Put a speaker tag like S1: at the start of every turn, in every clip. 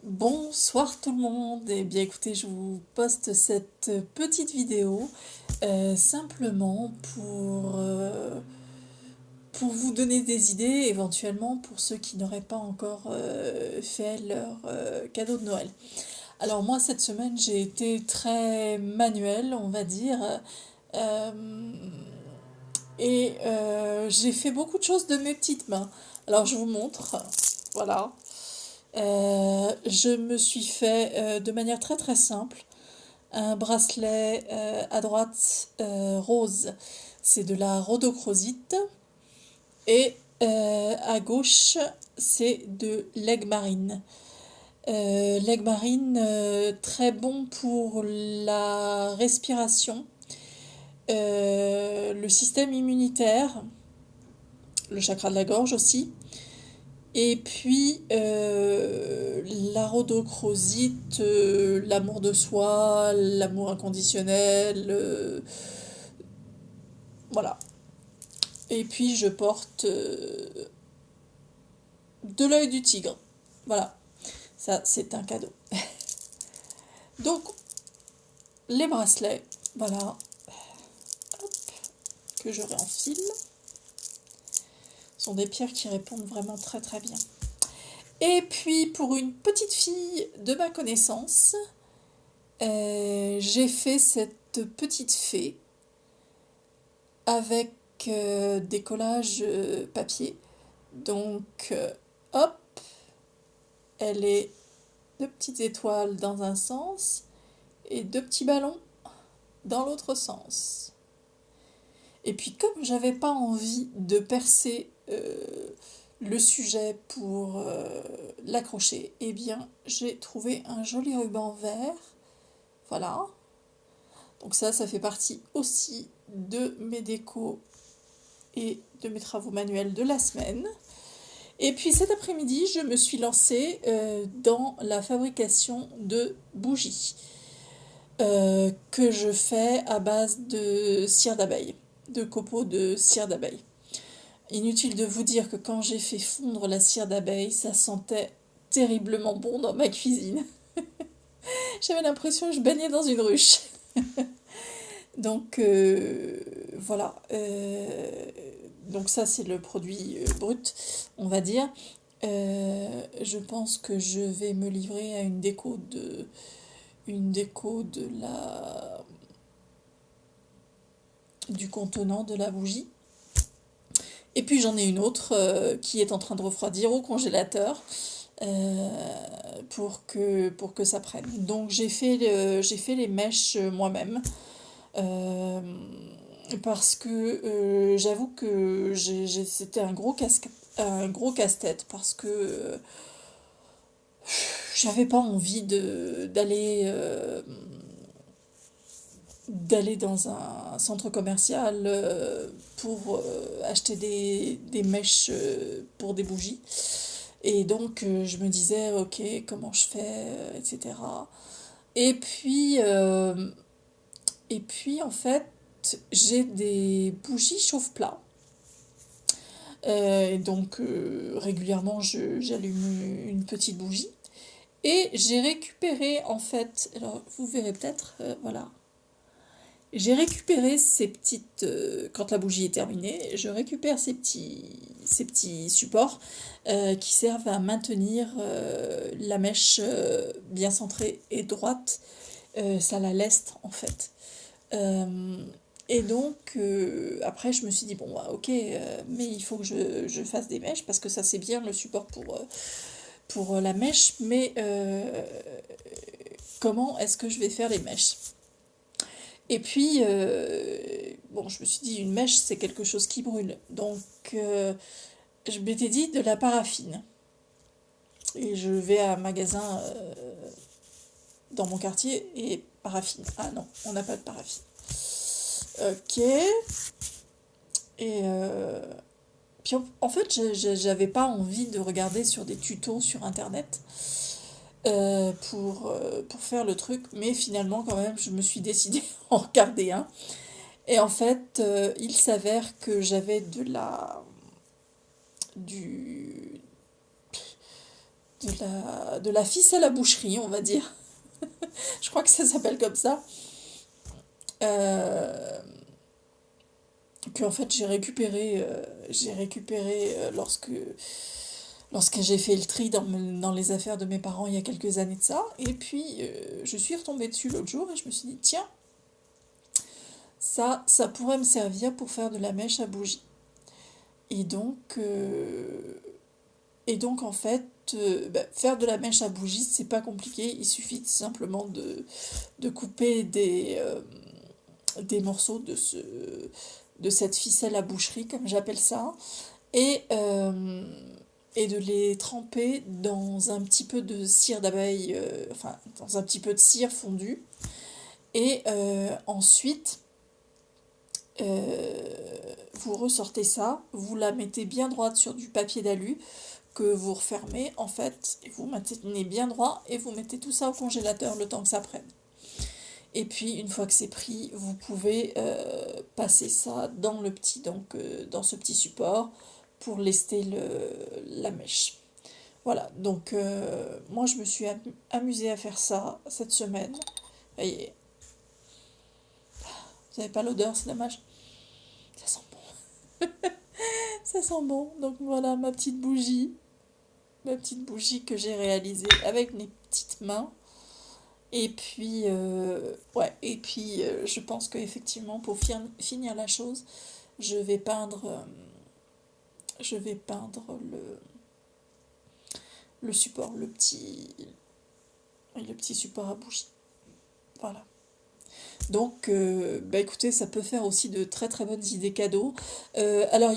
S1: Bonsoir tout le monde, et bien écoutez, je vous poste cette petite vidéo simplement pour vous donner des idées, éventuellement pour ceux qui n'auraient pas encore fait leur cadeau de Noël. Alors moi cette semaine j'ai été très manuelle, on va dire, euh, j'ai fait beaucoup de choses de mes petites mains. Alors je vous montre, voilà. Je me suis fait de manière très très simple un bracelet à droite rose, c'est de la rhodochrosite, et à gauche c'est de l'aigue marine. L'aigue marine, très bon pour la respiration, le système immunitaire, le chakra de la gorge aussi. Et puis, la rhodochrosite, l'amour de soi, l'amour inconditionnel, voilà. Et puis, je porte de l'œil du tigre. Voilà, ça, c'est un cadeau. Donc, les bracelets, voilà, hop, que je réenfile, sont des pierres qui répondent vraiment très très bien. Et puis, pour une petite fille de ma connaissance, j'ai fait cette petite fée avec des collages papier. Donc, hop, elle est deux petites étoiles dans un sens et deux petits ballons dans l'autre sens. Et puis, comme j'avais pas envie de percer le sujet pour l'accrocher, eh bien, j'ai trouvé un joli ruban vert. Voilà. Donc ça fait partie aussi de mes décos et de mes travaux manuels de la semaine. Et puis cet après-midi, je me suis lancée dans la fabrication de bougies que je fais à base de cire d'abeille, de copeaux de cire d'abeille. Inutile de vous dire que quand j'ai fait fondre la cire d'abeille, ça sentait terriblement bon dans ma cuisine. J'avais l'impression que je baignais dans une ruche. Donc voilà. Donc ça c'est le produit brut, on va dire. Je pense que je vais me livrer à une déco de la du contenant de la bougie. Et puis j'en ai une autre qui est en train de refroidir au congélateur euh, pour que ça prenne. Donc j'ai fait les mèches moi-même. Euh, Parce que j'avoue que c'était un gros casse-tête parce que j'avais pas envie d'aller dans un centre commercial pour acheter des mèches pour des bougies. Et donc je me disais, ok, comment je fais, etc. Et puis, euh, et puis en fait, j'ai des bougies chauffe-plat. Et donc régulièrement j'allume une petite bougie. Et j'ai récupéré en fait, alors vous verrez peut-être, voilà. J'ai récupéré ces petites, quand la bougie est terminée, je récupère ces petits supports qui servent à maintenir la mèche bien centrée et droite. Ça la leste en fait. Euh, et donc, après, je me suis dit, bon, bah, ok, mais il faut que je fasse des mèches, parce que ça, c'est bien le support pour la mèche, mais comment est-ce que je vais faire les mèches? Et puis, bon, je me suis dit, une mèche, c'est quelque chose qui brûle. Donc, je m'étais dit de la paraffine. Et je vais à un magasin dans mon quartier et paraffine. Ah non, on n'a pas de paraffine. Ok. Et puis en fait, j'avais pas envie de regarder sur des tutos sur internet pour faire le truc, mais finalement, quand même, je me suis décidée à en regarder un. Et en fait, il s'avère que j'avais du de la ficelle à boucherie, on va dire. Je crois que ça s'appelle comme ça. Euh, que en fait j'ai récupéré lorsque j'ai fait le tri dans les affaires de mes parents il y a quelques années de ça. Et puis je suis retombée dessus l'autre jour et je me suis dit, tiens, ça pourrait me servir pour faire de la mèche à bougie. Et donc, euh, et donc en fait, faire de la mèche à bougie, c'est pas compliqué. Il suffit simplement de couper des morceaux de cette ficelle à boucherie, comme j'appelle ça, et, euh, et de les tremper dans un petit peu de cire d'abeille, enfin, dans un petit peu de cire fondue. Et ensuite, vous ressortez ça, vous la mettez bien droite sur du papier d'alu que vous refermez en fait, et vous maintenez bien droit et vous mettez tout ça au congélateur le temps que ça prenne. Et puis une fois que c'est pris, vous pouvez passer ça dans dans ce petit support pour lester la mèche. Voilà, donc moi je me suis amusée à faire ça cette semaine. Et vous n'avez pas l'odeur, c'est dommage. Ça sent bon. Ça sent bon. Donc voilà ma petite bougie que j'ai réalisée avec mes petites mains. Et puis, je pense qu'effectivement, pour finir la chose, je vais peindre, euh, je vais peindre le support, le petit support à bougie. Voilà. Donc, écoutez, ça peut faire aussi de très très bonnes idées cadeaux. Alors,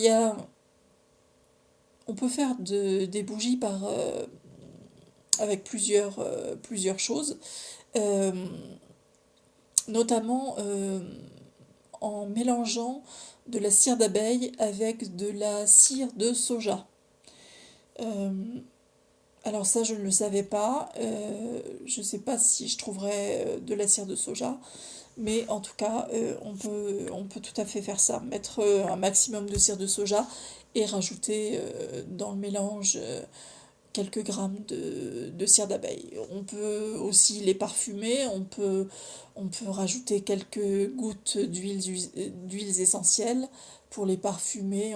S1: on peut faire des bougies avec plusieurs choses. Euh, Notamment en mélangeant de la cire d'abeille avec de la cire de soja. Euh, alors ça, je ne le savais pas. Je ne sais pas si je trouverais de la cire de soja. Mais en tout cas, on peut tout à fait faire ça. Mettre un maximum de cire de soja et rajouter dans le mélange quelques grammes de cire d'abeille. On peut aussi les parfumer, on peut rajouter quelques gouttes d'huiles essentielles pour les parfumer,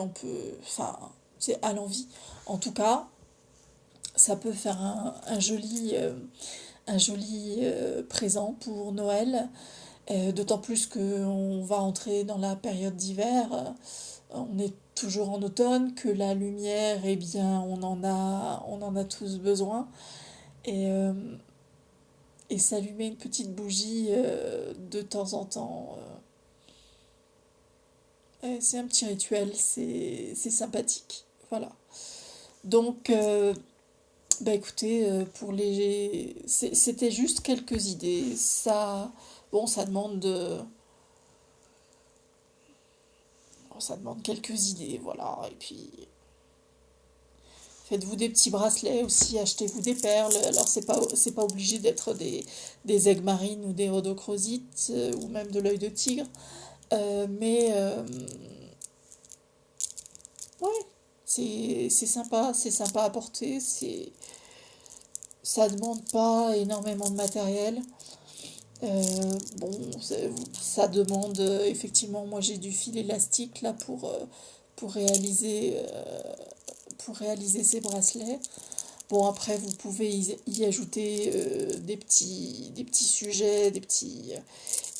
S1: enfin, c'est à l'envie. En tout cas, ça peut faire un joli présent pour Noël, d'autant plus qu'on va entrer dans la période d'hiver. On est toujours en automne, que la lumière, eh bien, on en a tous besoin. Et, euh, et s'allumer une petite bougie de temps en temps, c'est un petit rituel, c'est sympathique. Voilà. Donc, écoutez, c'était juste quelques idées. Bon, ça demande quelques idées, voilà. Et puis, faites-vous des petits bracelets aussi, achetez-vous des perles. Alors, c'est pas obligé d'être des aigues marines ou des rhodochrosites ou même de l'œil de tigre. Mais, ouais, c'est sympa à porter. Ça demande pas énormément de matériel. Bon, ça demande effectivement, moi j'ai du fil élastique là pour réaliser ces bracelets. Bon, après, vous pouvez y ajouter des petits sujets,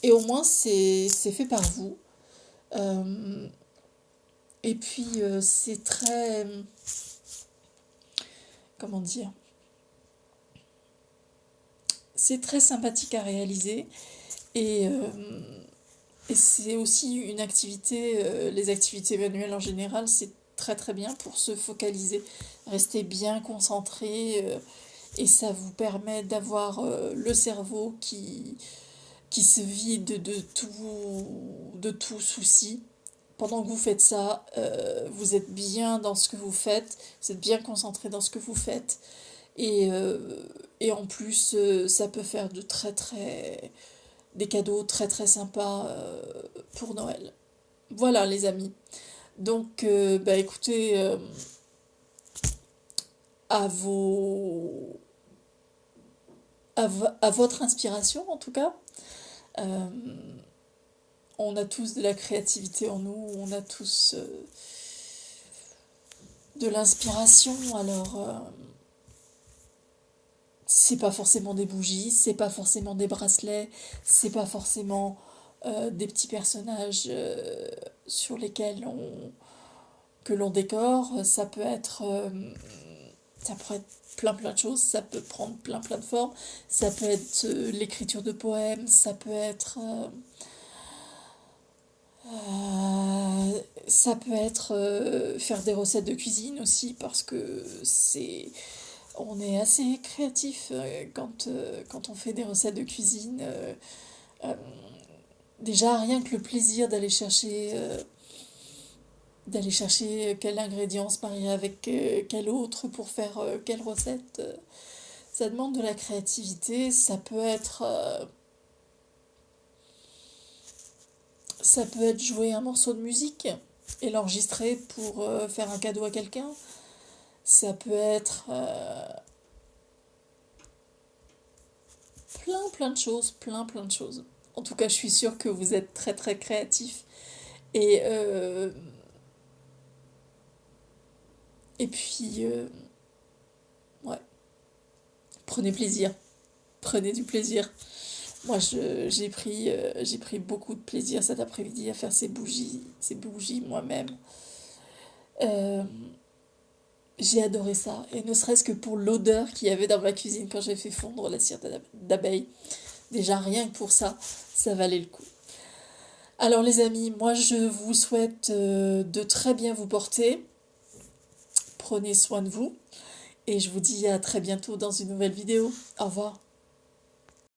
S1: et au moins, c'est fait par vous. Euh, et puis, c'est très... Comment dire? C'est très sympathique à réaliser. Et, et c'est aussi une activité, les activités manuelles en général, c'est très très bien pour se focaliser, rester bien concentré, et ça vous permet d'avoir le cerveau qui se vide de tout souci. Pendant que vous faites ça, vous êtes bien dans ce que vous faites, vous êtes bien concentré dans ce que vous faites. Et, et en plus, ça peut faire des cadeaux très très sympas pour Noël. Voilà les amis. Donc, écoutez, à vos, à votre inspiration en tout cas. Euh, on a tous de la créativité en nous, on a tous de l'inspiration. Alors, c'est pas forcément des bougies, c'est pas forcément des bracelets, c'est pas forcément des petits personnages sur lesquels que l'on décore. Ça peut être plein de choses, ça peut prendre plein de formes. Ça peut être l'écriture de poèmes, ça peut être faire des recettes de cuisine aussi parce que on est assez créatif quand on fait des recettes de cuisine. Euh, Déjà rien que le plaisir d'aller chercher quel ingrédient se marie avec quel autre pour faire quelle recette, ça demande de la créativité. Ça peut être jouer un morceau de musique et l'enregistrer pour faire un cadeau à quelqu'un. Ça peut être plein de choses, plein de choses. En tout cas, je suis sûre que vous êtes très très créatifs. Et, euh, et puis, ouais, prenez plaisir. Prenez du plaisir. Moi, j'ai pris beaucoup de plaisir cet après-midi à faire ces bougies moi-même. Euh, j'ai adoré ça. Et ne serait-ce que pour l'odeur qu'il y avait dans ma cuisine quand j'ai fait fondre la cire d'abeille. Déjà, rien que pour ça, ça valait le coup. Alors les amis, moi je vous souhaite de très bien vous porter. Prenez soin de vous. Et je vous dis à très bientôt dans une nouvelle vidéo. Au revoir.